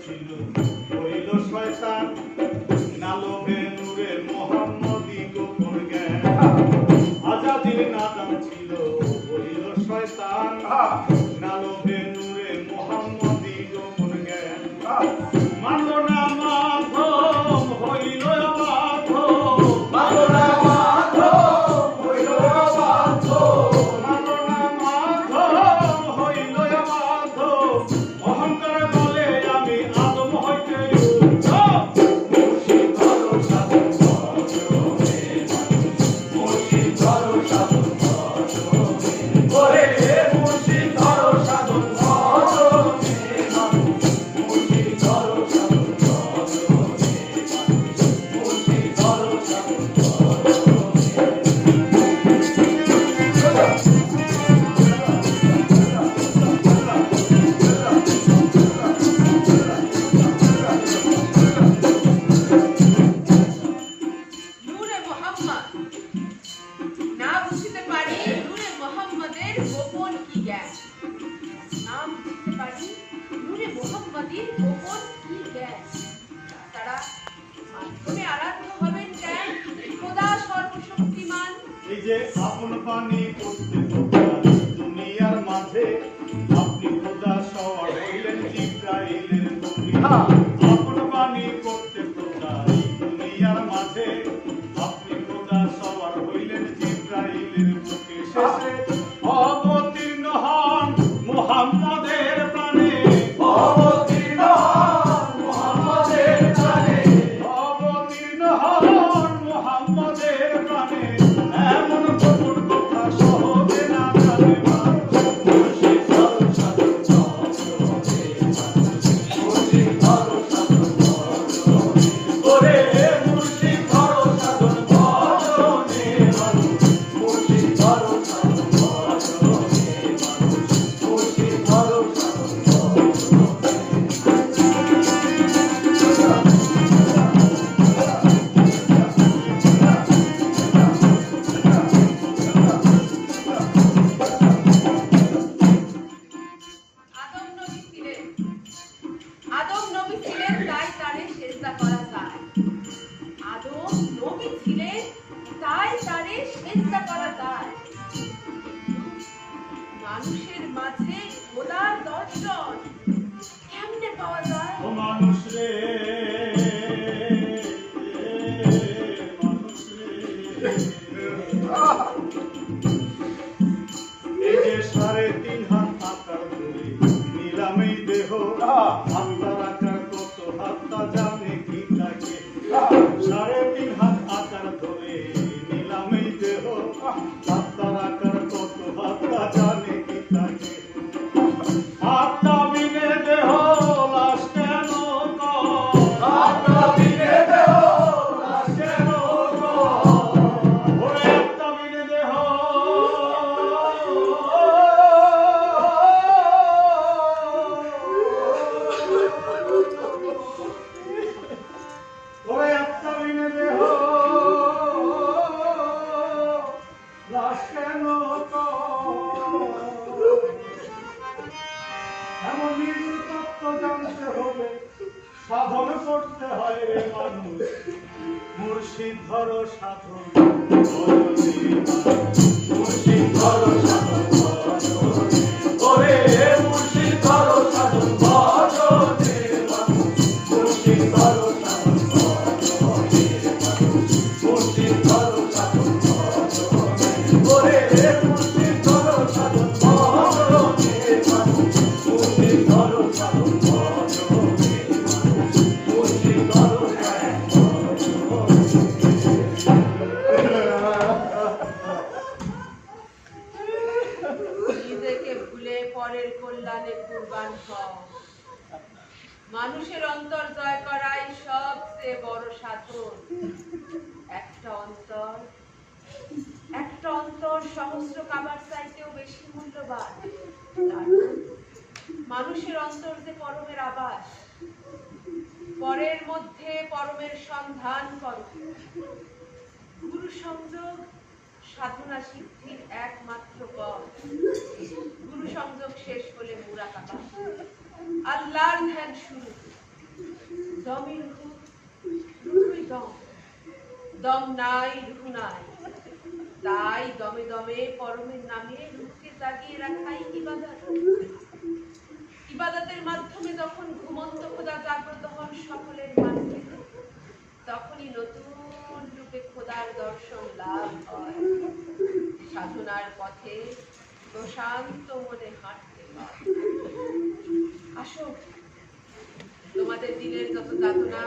ছিল হইল শয়তান না লোভে নূরে মোহাম্মদী গোপন জ্ঞান আজাদির নাদান ছিল হইল শয়তান না লোভে নূরে মোহাম্মদী গোপন জ্ঞান মানল না মাধব হইল অবাধ্য মানল না মাধব হইল অবাধ্য মানল না মাধব হইল অবাধ্য অহংকার বলে আমি আদম হইতে মুর্শিদ ধরো সাধন ভজনে মুর্শিদ ধরো সাধন ভজনে ওরে মুর্শিদ ধরো সাধন ভজনে মুর্শিদ ধরো সাধন ভজনে মুর্শিদ ধরো সাধন নূরে মোহাম্মদ না বুঝতে পারি নূরে মোহাম্মদের গোপন কি জ্ঞান না বুঝতে পারি নূরে মোহাম্মদের গোপন কি জ্ঞান তারা মাধ্যমে আরাধ্য হবেন কেন খোদা সর্বশক্তিমান এই যে আপন পানি করতে প্রকার দুনিয়ার মাঝে আপনি খোদা সওয়ার হইলেন জিব্রাইলের বকরি আপন পানি করতে প্রকার দুনিয়ার মাঝে আপনি খোদা সওয়ার হইলেন জিব্রাইলের বুকে শেষে অবতীর্ণ হন মুহাম্মদের প্রাণে অবতীর্ণ হন মুহাম্মদের প্রাণে অবতীর্ণ হন মুহাম্মদের প্রাণে এমন গোপন কথা সহজে না জানে মুর্শিদ ধরো সাধন ভজনে মুর্শিদ ধরো সাধন ভজনে ওরে মুর্শিদ ধরো সাধন ভজনে মুর্শিদ ধরো সাধন ভজনে মুর্শিদ ধরো সাধন আদম নবী ছিলেন তাই তারে সেজদা করা যায় আদম নবী ছিলেন তাই তারে সেজদা করা যায় মানুষের মাঝে খোদার দর্শন কেমনে পাওয়া যায় ও মানুষ রে মানুষ রে এই যে 3.5 হাত আকার ধরে নিলামই দেহ আত্মার আকার কত হাতটা জানে কি থাকে 3.5 হাত আকার ধরে নিলামই দেহ আত্মার আকার কত হাতটা জানে কি থাকে আত্মা বিনে দেহ লাশ কেন আত্মা বিনে দেহ লাশ কেন ওরে আত্মা বিনে দেহ ওরে আত্মা বিনে দেহ লাশ কেন এমন নির্মূল তত্ত্ব জানতে হবে সাধন করতে হয় রে মানুষ মুর্শিদ ধরো সাধন ভজনে মুর্শিদ ধরো সাধন ভজনে ওরে মুর্শিদ ধরো সাধন ভজনে মুর্শিদ ধরো সাধন ভজনে মুর্শিদ ধরো সাধন ভজনে ওরে মুর্শিদ ধরো সাধন ভজনে মুর্শিদ ধরো সাধন ভজনে মুর্শিদ ধরো নিজেকে ভুলে পরের কল্যাণে কুরবান হও মানুষের অন্তর জয় করাই সবচেয়ে বড় সাধন একটা অন্তর সহস্র কাবার চাইতেও বেশি মূল্যবান কারণ মানুষের অন্তর যে পরমের আবাস পরের মধ্যে পরমের সন্ধান করো গুরু সংযোগ সাধনা সিদ্ধির একমাত্র পথ। গুরু সংযোগ শেষ হলে মুরাকাবা, আল্লাহর ধ্যান শুরু। দমই রুহু, রুহুই দম, দম নাই রুহু নাই, তাই দমে দমে পরমের নামে রুহকে জাগিয়ে রাখাই ইবাদত। ইবাদতের মাধ্যমে যখন ঘুমন্ত খোদা জাগ্রত হন সকলের মানচিত্র, তখনই নতুন রূপে খোদার দর্শন লাভ হয়। সাধনার পথে প্রশান্ত মনে হাঁটতে হয়। আসো, তোমাদের দিনের যত যাতনা